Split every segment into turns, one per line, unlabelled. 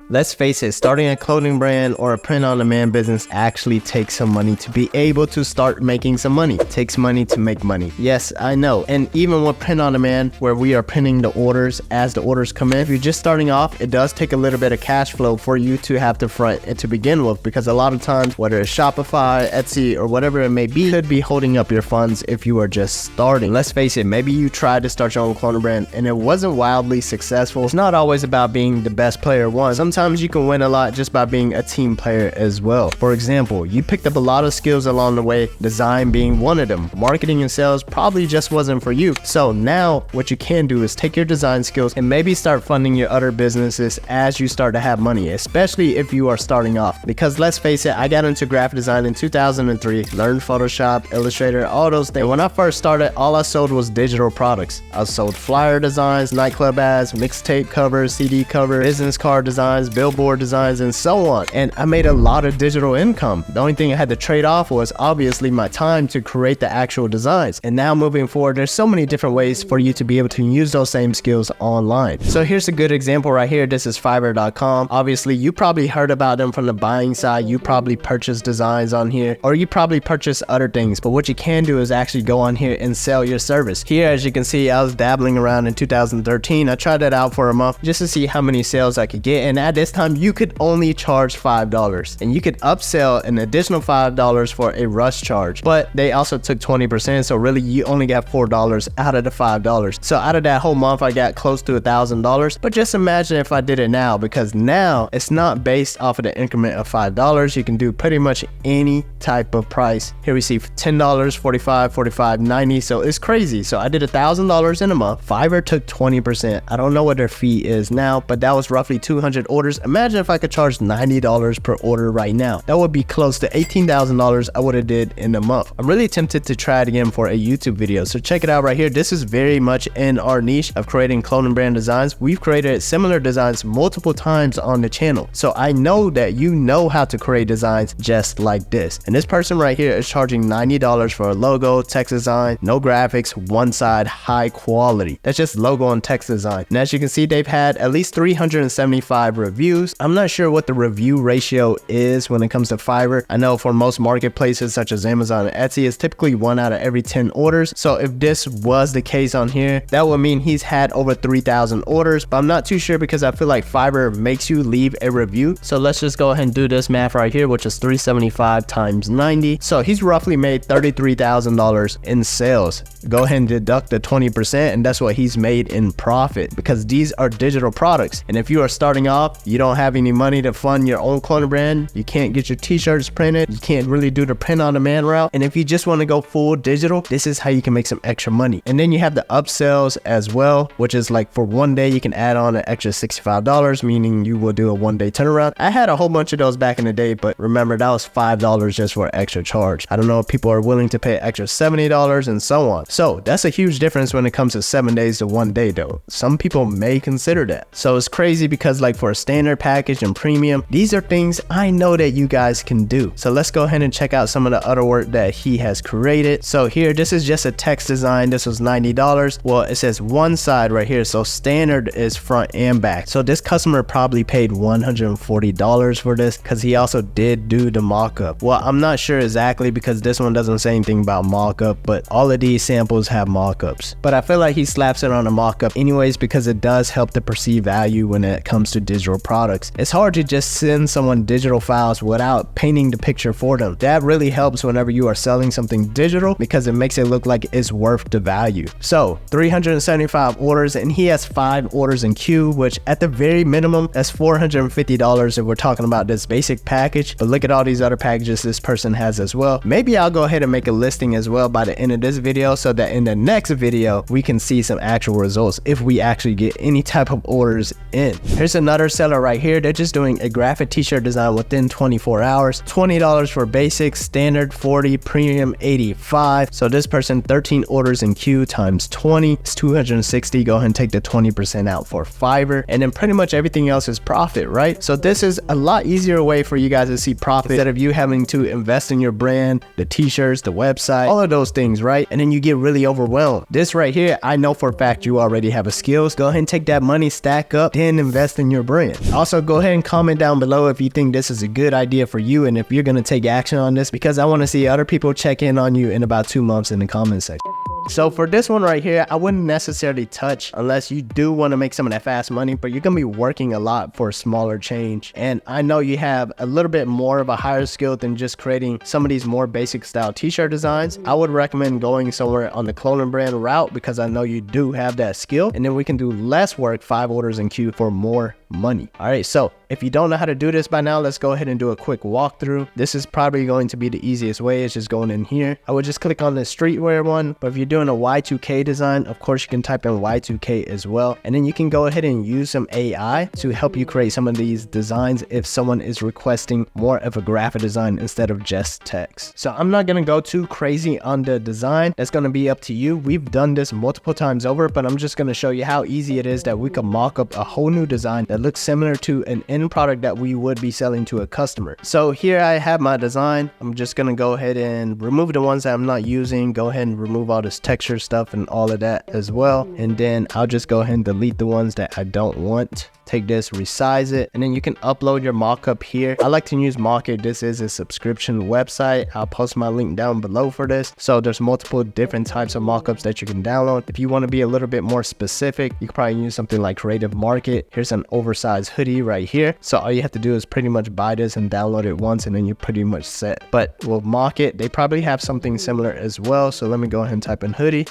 Let's face it, starting a clothing brand or a print-on-demand business actually takes some money to be able to start making some money. It takes money to make money. Yes, I know. And even with print-on-demand, where we are printing the orders as the orders come in, if you're just starting off, it does take a little bit of cash flow for you to have to front and to begin with, because a lot of times, whether it's Shopify, Etsy, or whatever it may be, could be holding up your funds if you are just starting. Let's face it, maybe you tried to start your own clothing brand and it wasn't wildly successful. It's not always about being the best player one. Sometimes you can win a lot just by being a team player as well. For example, you picked up a lot of skills along the way, design being one of them. Marketing and sales probably just wasn't for you. So now what you can do is take your design skills and maybe start funding your other businesses as you start to have money, especially if you are starting off. Because let's face it, I got into graphic design in 2003, learned Photoshop, Illustrator, all those things. And when I first started, all I sold was digital products. I sold flyer designs, nightclub ads, mixtape covers, CD covers, business card designs, billboard designs, and so on. And I made a lot of digital income. The only thing I had to trade off was obviously my time to create the actual designs. And now moving forward, there's so many different ways for you to be able to use those same skills online. So here's a good example right here. This is Fiverr.com. Obviously, you probably heard about them from the buying side. You probably purchased designs on here, or you probably purchased other things. But what you can do is actually go on here and sell your service. Here, as you can see, I was dabbling around in 2013. I tried it out for a month just to see how many sales I could get. And at this time, you could only charge $5, and you could upsell an additional $5 for a rush charge, but they also took 20%, so really you only got $4 out of the $5. So out of that whole month, I got close to $1,000. But just imagine if I did it now, because now it's not based off of the increment of $5. You can do pretty much any type of price. Here we see $10, $45, $45, $90, so it's crazy. So I did $1,000 in a month. Fiverr took 20%. I don't know what their fee is now, but that was roughly 200 orders. Imagine if I could charge $90 per order right now. That would be close to $18,000 I would have did in a month. I'm really tempted to try it again for a YouTube video, so check it out right here. This is very much in our niche of creating clothing brand designs. We've created similar designs multiple times on the channel, so I know that you know how to create designs just like this. And this person right here is charging $90 for a logo, text design, no graphics, one side, high quality. That's just logo and text design. And as you can see, they've had at least 375 reviews. I'm not sure what the review ratio is when it comes to Fiverr. I know for most marketplaces such as Amazon and Etsy, it's typically 1 out of every 10 orders. So if this was the case on here, that would mean he's had over 3,000 orders, but I'm not too sure because I feel like Fiverr makes you leave a review. So let's just go ahead and do this math right here, which is 375 times 90. So he's roughly made $33,000 in sales. Go ahead and deduct the 20%, and that's what he's made in profit, because these are digital products. And if you are starting off, you don't have any money to fund your own clothing brand, you can't get your t-shirts printed, you can't really do the print on demand route, and if you just want to go full digital, this is how you can make some extra money. And then you have the upsells as well, which is like for one day you can add on an extra $65, meaning you will do a one-day turnaround. I had a whole bunch of those back in the day, but remember, that was $5 just for an extra charge. I don't know if people are willing to pay extra $70 and so on. So that's a huge difference when it comes to 7 days to 1 day though. Some people may consider that. So it's crazy because like for a standard package and premium, these are things I know that you guys can do. So let's go ahead and check out some of the other work that he has created. So here, this is just a text design. This was $90. Well, it says one side right here. So standard is front and back. So this customer probably paid $140 for this because he also did do the mock-up. Well, I'm not sure exactly because this one doesn't say anything about mock-up, but all of these samples have mock-ups. But I feel like he slaps it on a mock-up anyways because it does help to perceive value when it comes to digital products. It's hard to just send someone digital files without painting the picture for them. That really helps whenever you are selling something digital because it makes it look like it's worth the value. So 375 orders, and he has 5 orders in queue, which at the very minimum, that's $450 if we're talking about this basic package. But look at all these other packages this person has as well. Maybe I'll go ahead and make a listing as well by the end of this video so that in the next video, we can see some actual results if we actually get any type of orders in. Here's another seller right here. They're just doing a graphic t-shirt design within 24 hours. $20 for basic, standard 40, premium 85. So this person, 13 orders in queue times 20, it's 260. Go ahead and take the 20% out for Fiverr, and then pretty much everything else is profit, right? So this is a lot easier way for you guys to see profit instead of you having to invest in your brand, the t-shirts, the website, all of those things, right? And then you get really overwhelmed. This right here, I know for a fact you already have a skills. Go ahead and take that money, stack up, then invest in your brand. brand. Also, go ahead and comment down below if you think this is a good idea for you and if you're going to take action on this, because I want to see other people check in on you in about 2 months in the comment section. So for this one right here, I wouldn't necessarily touch unless you do want to make some of that fast money, but you're going to be working a lot for a smaller change. And I know you have a little bit more of a higher skill than just creating some of these more basic style t-shirt designs. I would recommend going somewhere on the clothing brand route because I know you do have that skill, and then we can do less work, 5 orders in queue for more money. All right, so if you don't know how to do this by now, let's go ahead and do a quick walkthrough. This is probably going to be the easiest way. It's just going in here. I would just click on the streetwear one, but if you're doing a Y2K design, of course you can type in Y2K as well, and then you can go ahead and use some AI to help you create some of these designs if someone is requesting more of a graphic design instead of just text. So I'm not going to go too crazy on the design. That's going to be up to you. We've done this multiple times over, but I'm just going to show you how easy it is that we can mock up a whole new design that looks similar to an end product that we would be selling to a customer. So here I have my design. I'm just going to go ahead and remove the ones that I'm not using. Go ahead and remove all this texture stuff and all of that as well. And then I'll just go ahead and delete the ones that I don't want. Take this, resize it, and then you can upload your mockup here. I like to use Mockit. This is a subscription website. I'll post my link down below for this. So there's multiple different types of mockups that you can download. If you want to be a little bit more specific, you can probably use something like Creative Market. Here's an oversized hoodie right here. So all you have to do is pretty much buy this and download it once, and then you're pretty much set. But with Mockit, they probably have something similar as well. So let me go ahead and type in hoodie.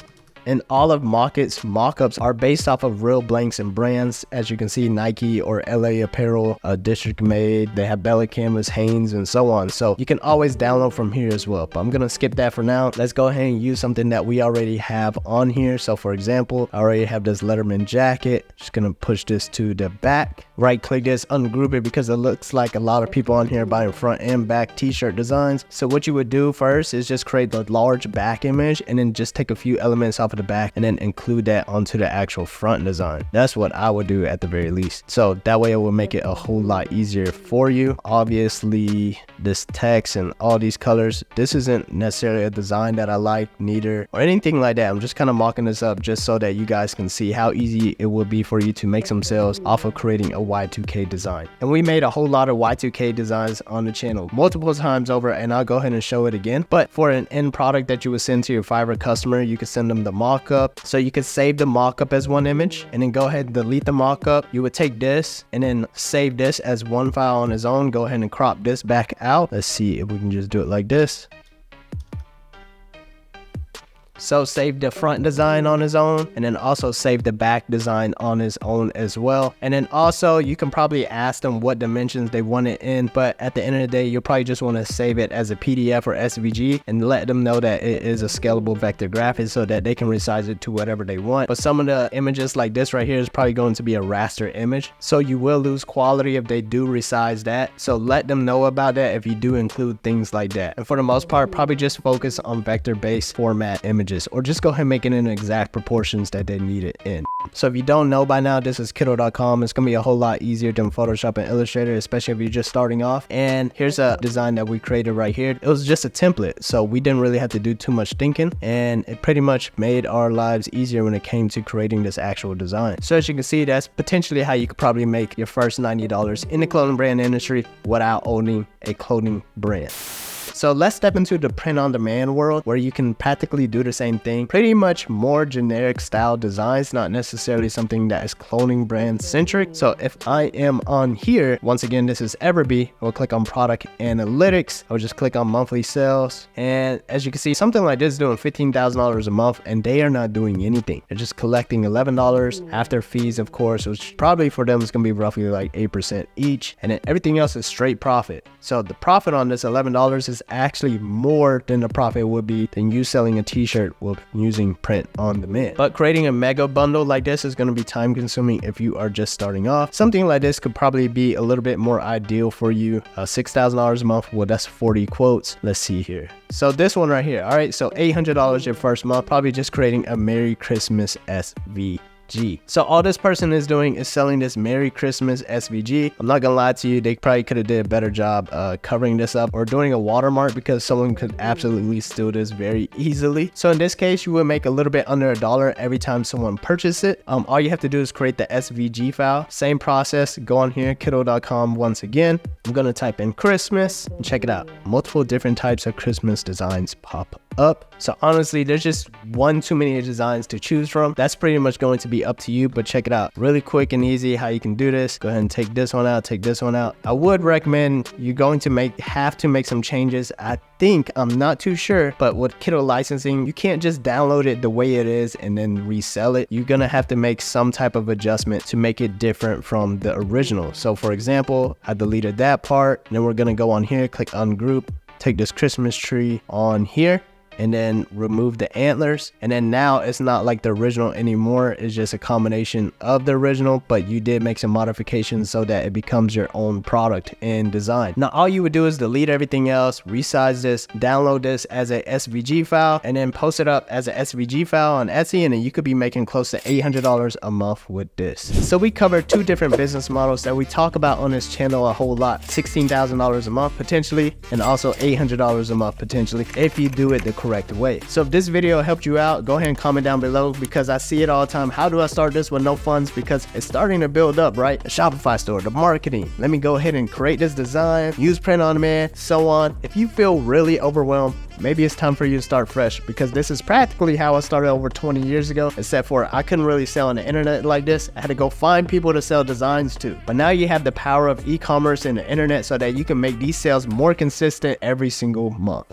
And all of Mockit's mockups are based off of real blanks and brands. As you can see, Nike or LA Apparel, District Made, they have Bella Canvas, Hanes, and so on. So you can always download from here as well. But I'm going to skip that for now. Let's go ahead and use something that we already have on here. So for example, I already have this Letterman jacket. Just going to push this to the back. Right click this, ungroup it, because it looks like a lot of people on here buying front and back t-shirt designs. So what you would do first is just create the large back image and then just take a few elements off of the back and then include that onto the actual front design. That's what I would do at the very least. So that way it will make it a whole lot easier for you. Obviously this text and all these colors, this isn't necessarily a design that I like neither or anything like that. I'm just kind of mocking this up just so that you guys can see how easy it will be for you to make some sales off of creating a Y2K design. And we made a whole lot of Y2K designs on the channel multiple times over, and I'll go ahead and show it again. But for an end product that you would send to your Fiverr customer, you can send them the mockup. So you could save the mockup as one image and then go ahead and delete the mockup. You would take this and then save this as one file on its own. Go ahead and crop this back out. Let's see if we can just do it like this. So save the front design on his own, and then also save the back design on his own as well. And then also you can probably ask them what dimensions they want it in, but at the end of the day, you'll probably just want to save it as a PDF or SVG and let them know that it is a scalable vector graphic so that they can resize it to whatever they want. But some of the images like this right here is probably going to be a raster image, so you will lose quality if they do resize that. So let them know about that if you do include things like that. And for the most part, probably just focus on vector-based format images, or just go ahead and make it in exact proportions that they need it in. So if you don't know by now, this is Kiddo.com. It's gonna be a whole lot easier than Photoshop and Illustrator, especially if you're just starting off. And here's a design that we created right here. It was just a template, so we didn't really have to do too much thinking, and it pretty much made our lives easier when it came to creating this actual design. So as you can see, that's potentially how you could probably make your first $90 in the clothing brand industry without owning a clothing brand. So let's step into the print-on-demand world, where you can practically do the same thing. Pretty much more generic style designs, not necessarily something that is clothing brand centric. So if I am on here, once again, this is Everbee. I will click on product analytics. I will just click on monthly sales. And as you can see, something like this is doing $15,000 a month, and they are not doing anything. They're just collecting $11 after fees, of course, which probably for them is going to be roughly like 8% each. And then everything else is straight profit. So the profit on this $11 is actually more than the profit would be than you selling a t-shirt with using print on demand. But creating a mega bundle like this is going to be time consuming if you are just starting off. Something like this could probably be a little bit more ideal for you. $6,000 a month, well, that's 40 quotes. Let's see here. So this one right here, all right, so $800 your first month, probably just creating a Merry Christmas SVG. SVG. So all this person is doing is selling this Merry Christmas SVG. I'm not gonna lie to you, they probably could have did a better job covering this up or doing a watermark, because someone could absolutely steal this very easily. So in this case, you would make a little bit under $1 every time someone purchases it. All you have to do is create the SVG file. Same process, go on here, kiddo.com once again. I'm gonna type in Christmas and check it out. Multiple different types of Christmas designs pop up. So honestly, there's just one too many designs to choose from. That's pretty much going to be up to you, but check it out. Really quick and easy how you can do this. Go ahead and take this one out, take this one out. I would recommend you're going to have to make some changes. I think, I'm not too sure, but with Kiddo licensing, you can't just download it the way it is and then resell it. You're gonna have to make some type of adjustment to make it different from the original. So for example, I deleted that part, and then we're gonna go on here, click ungroup, take this Christmas tree on here, and then remove the antlers. And then now it's not like the original anymore. It's just a combination of the original, but you did make some modifications so that it becomes your own product and design. Now all you would do is delete everything else, resize this, download this as a SVG file, and then post it up as a SVG file on Etsy, and then you could be making close to $800 a month with this. So we covered two different business models that we talk about on this channel a whole lot. $16,000 a month potentially, and also $800 a month potentially if you do it the correct way. So if this video helped you out, go ahead and comment down below, because I see it all the time. How do I start this with no funds? Because it's starting to build up, right? The Shopify store, the marketing. Let me go ahead and create this design, use print on demand, so on. If you feel really overwhelmed, maybe it's time for you to start fresh, because this is practically how I started over 20 years ago, except for I couldn't really sell on the internet like this. I had to go find people to sell designs to. But now you have the power of e-commerce and the internet so that you can make these sales more consistent every single month.